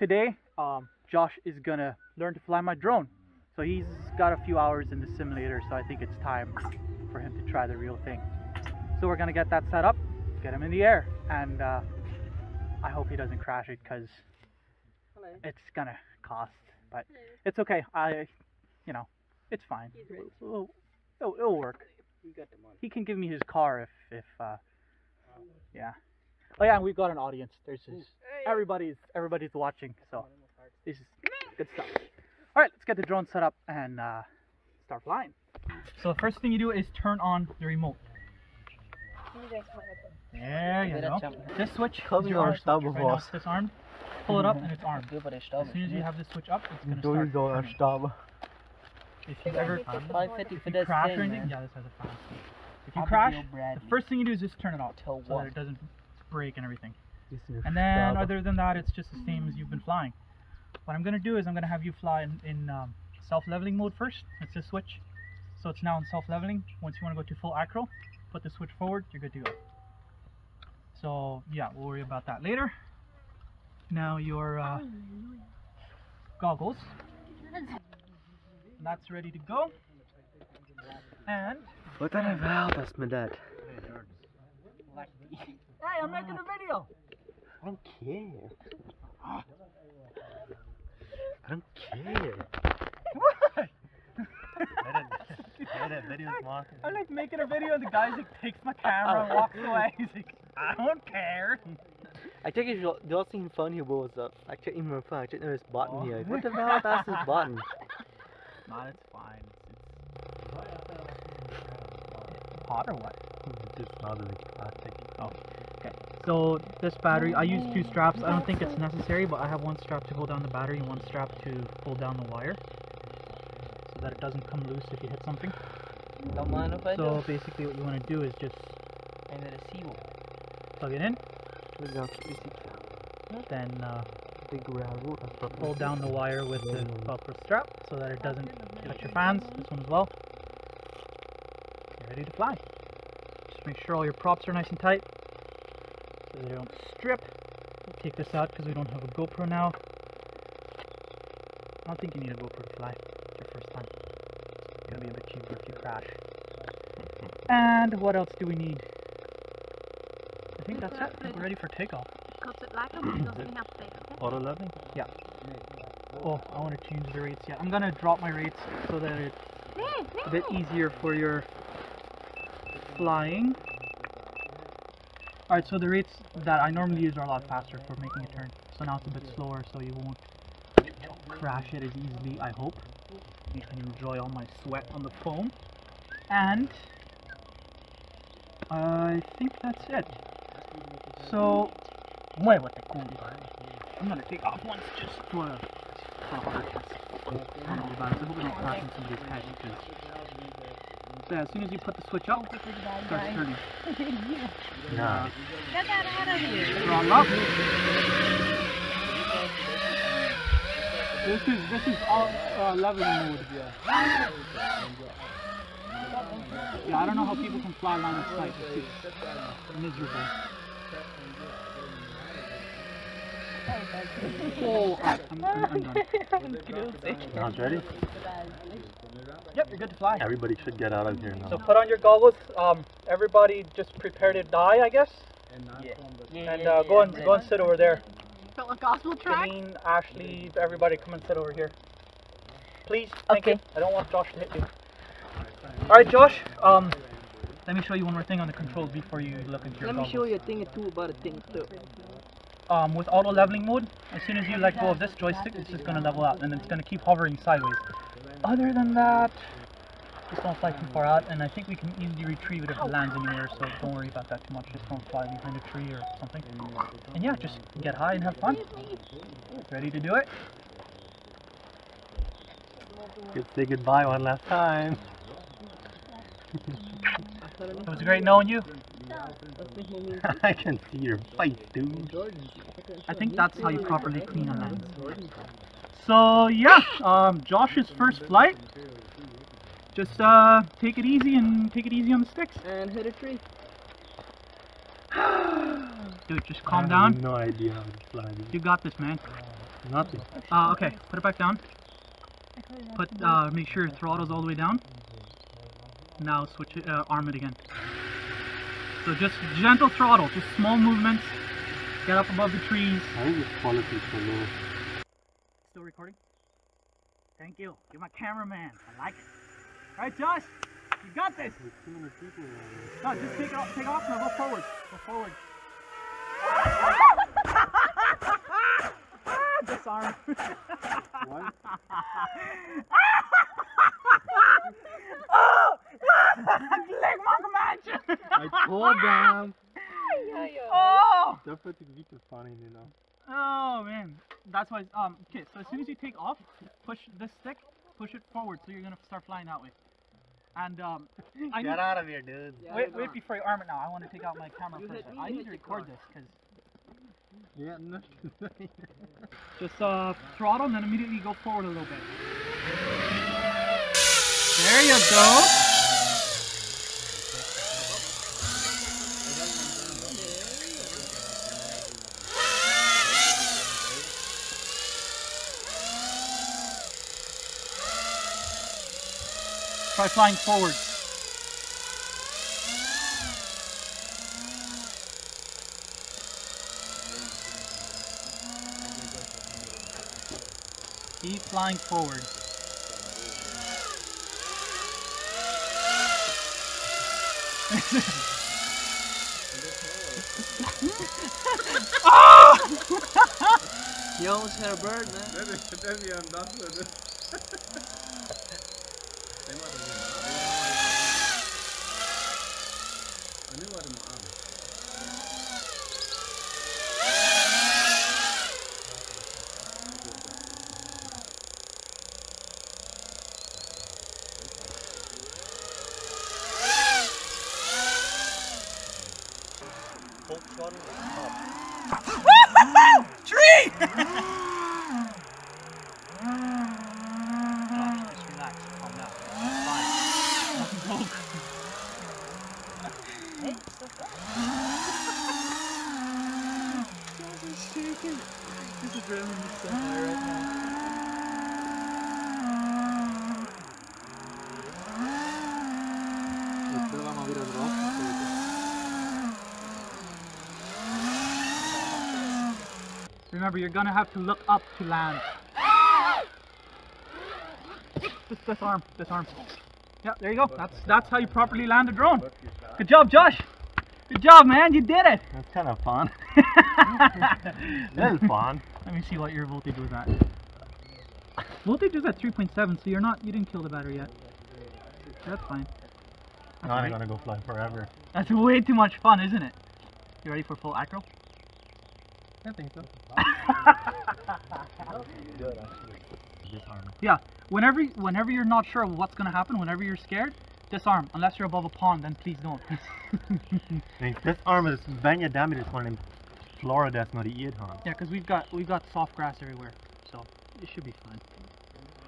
today, Josh is gonna learn to fly my drone. So he's got a few hours in the simulator, so I think it's time for him to try the real thing. So we're gonna get that set up, get him in the air, and I hope he doesn't crash it because it's gonna cost. But it's okay. You know, it's fine. It'll work. He can give me his car if yeah. Oh yeah, we've got an audience. There's just everybody's watching, so this is good stuff. All right, let's get the drone set up and start flying. So the first thing you do is turn on the remote. There you go. This switch is your arm switch. Right now it's disarmed. Pull it up and it's armed. As soon as you have this switch up, it's going to start. If you ever crash or anything, yeah, this has a fan. If you crash, the first thing you do is just turn it off so that it doesn't break and everything. And then other than that, it's just the same as you've been flying. What I'm going to do is I'm going to have you fly in self-leveling mode first. It's this switch. So it's now in self-leveling. Once you want to go to full acro, put the switch forward, you're good to go. So yeah, we'll worry about that later. Now your goggles. That's ready to go. And what the hell is my dad? Hey, I'm making a video. I don't care. I don't care. What? I'm like making a video and the guy like takes my camera and walks away. He's like, I don't care. I think the other thing funny here was I checked in my phone, I checked this button here. What the hell is this button? Nah, it's fine. It's hot or what? It's just not like plastic. Oh, okay. So this battery, I use 2 straps. I don't think it's necessary, but I have 1 strap to hold down the battery and 1 strap to pull down the wire, so that it doesn't come loose if you hit something. Don't mind if I do. So basically, what you want to do is just plug it in. Then pull down the wire with the Velcro strap so that it doesn't touch your fans. This one as well. You're ready to fly. Just make sure all your props are nice and tight so they don't strip. We'll take this out because we don't have a GoPro now. I don't think you need a GoPro to fly. It's your first time. It's gonna be a bit cheaper if you crash. And what else do we need? I think that's it. I think we're ready for takeoff. Auto leveling? Yeah. Oh, I want to change the rates. Yeah, I'm gonna drop my rates so that it's a bit easier for your flying. Alright, so the rates that I normally use are a lot faster for making a turn. So now it's a bit slower, so you won't crash it as easily, I hope. You can enjoy all my sweat on the foam. And I think that's it. So I'm gonna take off once just for a harder test. I don't know about it. I hope I don't crash in somebody's head because so as soon as you put the switch up, it starts turning. Nah. Get that out of here. Throttle up. This is all leveling mode. Yeah, I don't know how people can fly line of sight. It's miserable. Oh, I'm done. Sounds ready? Yep, you're good to fly. Everybody should get out of here now. So put on your goggles. Everybody just prepare to die, I guess. Yeah. And go and sit over there. Felt like gospel track. Janine, Ashley, everybody come and sit over here. Please, thank you. I don't want Josh to hit you. Alright Josh, let me show you one more thing on the controls before you look into your goggles. Let me show you a thing or two about a thing too. With auto leveling mode, as soon as you let go of this joystick, it's just going to level out and it's going to keep hovering sideways. Other than that, just don't fly too far out, and I think we can easily retrieve it if it lands anywhere, so don't worry about that too much. Just don't fly behind a tree or something. And yeah, just get high and have fun. Ready to do it? Let's say goodbye one last time. It was great knowing you. I can see your face, dude. I think that's how you properly clean a lens. So yeah, Josh's first flight. Just take it easy and take it easy on the sticks. And hit a tree. Dude, just calm down. I have no idea how to fly. You got this, man. Nothing. Okay, put it back down. Make sure your throttle's all the way down. Now switch it, arm it again. So just gentle throttle, just small movements. Get up above the trees. I think this quality is so low. Still recording? Thank you. You're my cameraman. I like it. Alright, Josh, you got this. There's too many people around. No, just take off now. Go forward. Go forward. Disarm. What? Oh! Leg monk match! I told them. Oh! That's what it's funny, you know. Oh man, that's why. Okay, so as soon as you take off, push this stick, push it forward, so you're gonna start flying that way. And Get out of here, dude. wait before you arm it now. I want to take out my camera first. I need to record this because Yeah, nothing. just throttle and then immediately go forward a little bit. There you go. Try flying forward. Keep flying forward. Oh! You almost had a bird, man. Full throttle up. Tree! Josh, just relax. Calm down. It's fine. Nothing broke. This adrenaline is so high right now. Después vamos a ver el rock. Remember, you're gonna have to look up to land. Just disarm. Yeah, there you go. That's how you properly land a drone. Good job, Josh. Good job, man. You did it. That's kind of fun. That is fun. Let me see what your voltage was at. Voltage was at 3.7, so you didn't kill the battery yet. That's fine. That's Now I'm right. gonna go fly forever. That's way too much fun, isn't it? You ready for full acro? I think so. Good, actually. Disarm. Yeah. Whenever you're not sure of what's gonna happen, whenever you're scared, disarm. Unless you're above a pond, then please don't. This arm is bang it damage one in Florida that's not eat, huh? Yeah, because we've got soft grass everywhere, so it should be fine.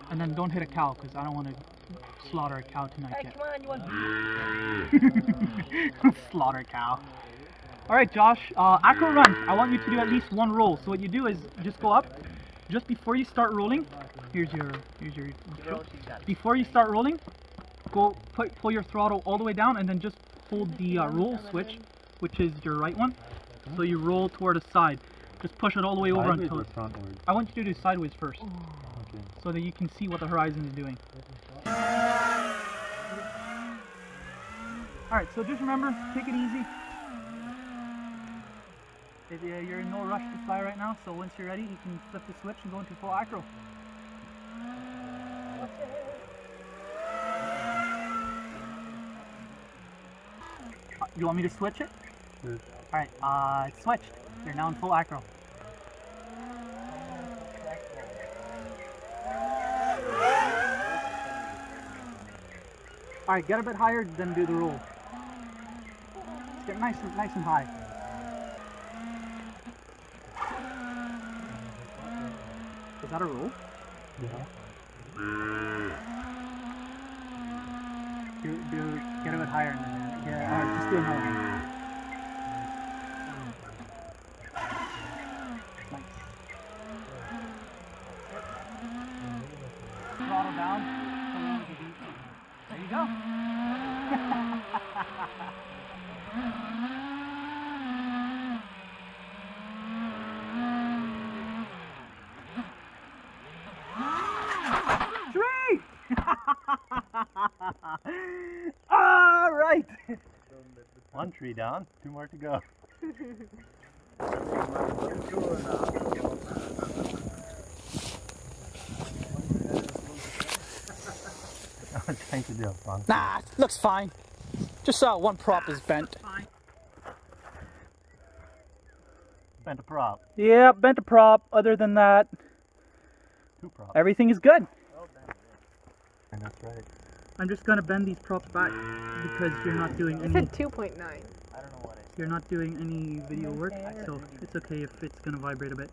And then don't hit a cow, because I don't want to slaughter a cow tonight Hey, yet. come on, you want Slaughter a cow. Alright, Josh, acro run. I want you to do at least one roll. So what you do is just go up. Just before you start rolling, here's your intro. Before you start rolling, go pull your throttle all the way down and then just hold the roll switch, which is your right one. So you roll toward the side. Just push it all the way over Sideways until or it's... frontwards? I want you to do sideways first, Okay. so that you can see what the horizon is doing. Alright, so just remember, take it easy. You're in no rush to fly right now, so once you're ready, you can flip the switch and go into full acro. You want me to switch it? Sure. Alright, it's switched. You're now in full acro. Alright, get a bit higher, then do the roll. Just get nice and high. Is that a roll? Yeah. Get a bit higher and then alright, just do another one. Nice. Tree! All right. One tree down, 2 more to go. I was trying to do a front. Nah, looks fine. Just one prop is bent. Bent a prop. Yeah, bent a prop. Other than that, 2 props. everything is good. And that's right. I'm just gonna bend these props back because you're not doing I any. said 2.9. You're not doing any video work, so it's okay if it's gonna vibrate a bit.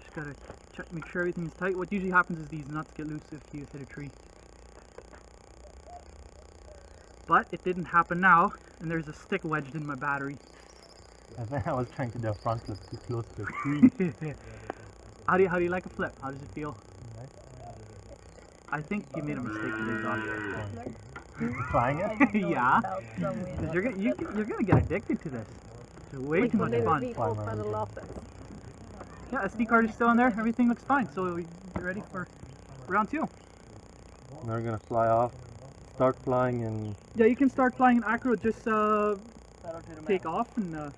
Just gotta check, make sure everything is tight. What usually happens is these nuts get loose if you hit a tree. But it didn't happen now, and there's a stick wedged in my battery. I think I was trying to do a front flip too close to a tree. How do you like a flip? How does it feel? I think you made a mistake today, Josh. Trying it? Yeah. 'Cause you're gonna get addicted to this. It's way too much fun. Yeah, SD card is still in there. Everything looks fine. So you're ready for round 2. Now we're gonna fly off. Start flying and Yeah, you can start flying in acro. Just take off and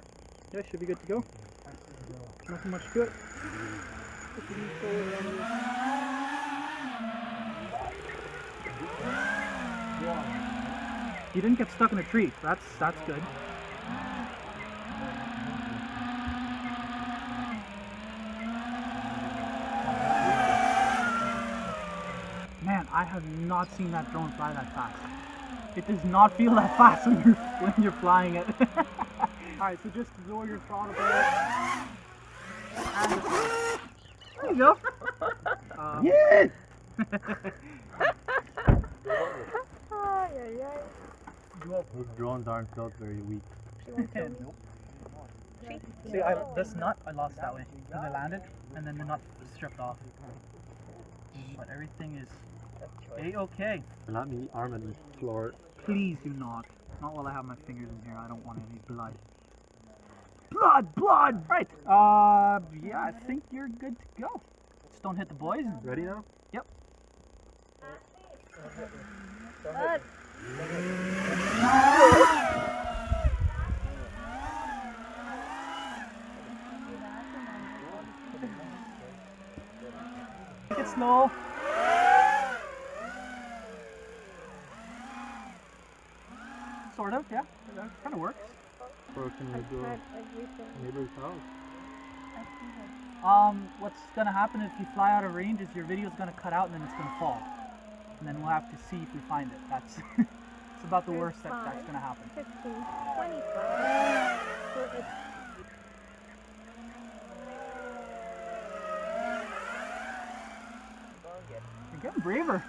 yeah, should be good to go. Nothing much to it. You didn't get stuck in a tree. That's good. Man, I have not seen that drone fly that fast. It does not feel that fast when you're flying it. Alright, so just lower your throttle there. And there you go. yes! Those drones aren't built very weak. Nope. See, this nut, I lost that way because I landed and then the nut stripped off. But everything is A-okay. Let me arm and floor. Please do not. Not while I have my fingers in here. I don't want any blood. Blood! Right. Yeah, I think you're good to go. Just don't hit the boys. Ready now? Yep. Take it slow. Sort of, yeah. That kind of works. Or can we go neighbor's house? What's gonna happen if you fly out of range is your video's gonna cut out and then it's gonna fall. And then we'll have to see if we find it. That's it's about the worst that's gonna happen. 15, 25. So it's You're getting braver.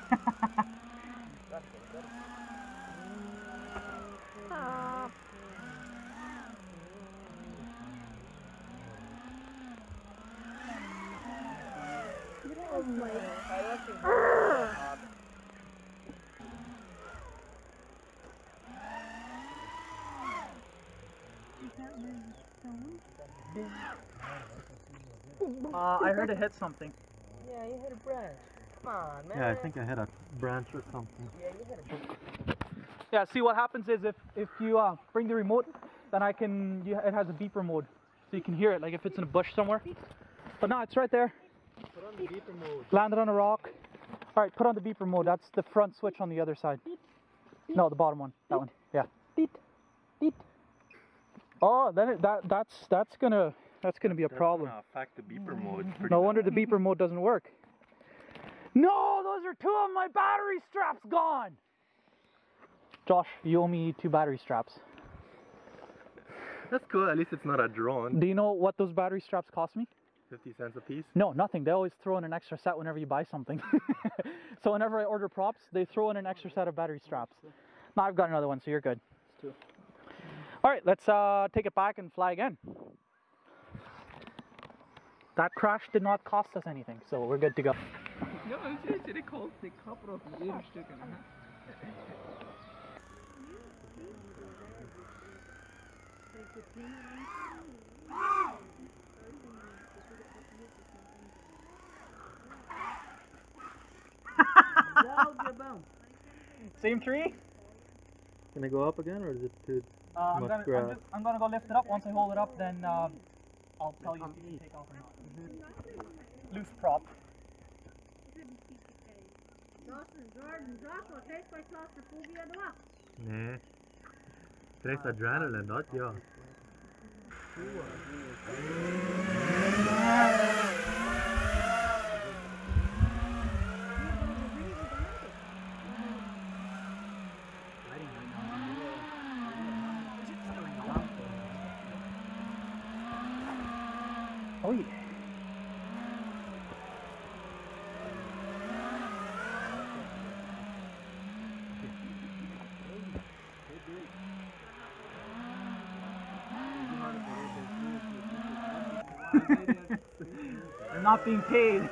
I heard it hit something. Yeah, you hit a branch. Come on, man. Yeah, I think I hit a branch or something. Yeah, you hit a Yeah, see what happens is if you bring the remote, then it has a beeper mode. So you can hear it, like if it's in a bush somewhere. But no, it's right there. Put on the beeper mode. Landed on a rock. Alright, put on the beeper mode. That's the front switch on the other side. No, the bottom one. That one. Yeah. Oh, then that's gonna be a problem. Affect the beeper mode. No wonder the beeper mode doesn't work. No, those are 2 of my battery straps gone. Josh, you owe me 2 battery straps. That's cool. At least it's not a drone. Do you know what those battery straps cost me? 50 cents a piece. No, nothing. They always throw in an extra set whenever you buy something. So whenever I order props, they throw in an extra set of battery straps. Now I've got another one, so you're good. Alright, let's take it back and fly again. That crash did not cost us anything, so we're good to go. Ja, det kostar kapper och 1 stycken. Same tree? Can I go up again, or is it too I'm much gonna grass? I'm gonna go lift it up. Once I hold it up, then I'll tell you if you can take off or not. Loose prop. Nee. Krijgt adrenaline, dat ja. Oh yeah. They're not being paid.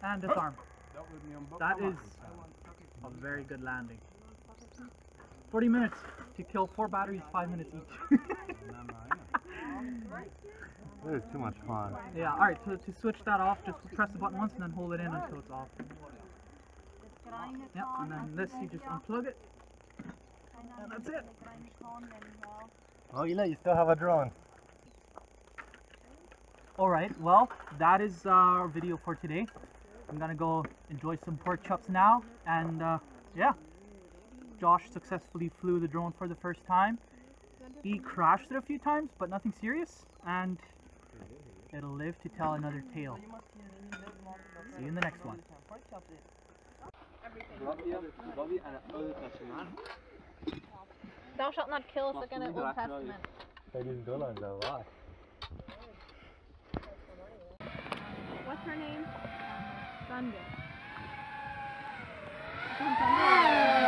And disarm. That is a very good landing. 40 minutes to kill 4 batteries, 5 minutes each. This is too much fun. Yeah, alright, so to switch that off, just press the button once and then hold it in until it's off. Yep, and then this, you just unplug it. And that's it. Oh, you still have a drone. Alright, well, that is our video for today. I'm gonna go enjoy some pork chops now, and yeah. Josh successfully flew the drone for the first time. He crashed it a few times, but nothing serious, and it'll live to tell another tale. See you in the next one. Thou shalt not kill us again in Old Testament. They didn't go like that, why? What's her name? Sunday. Sunday.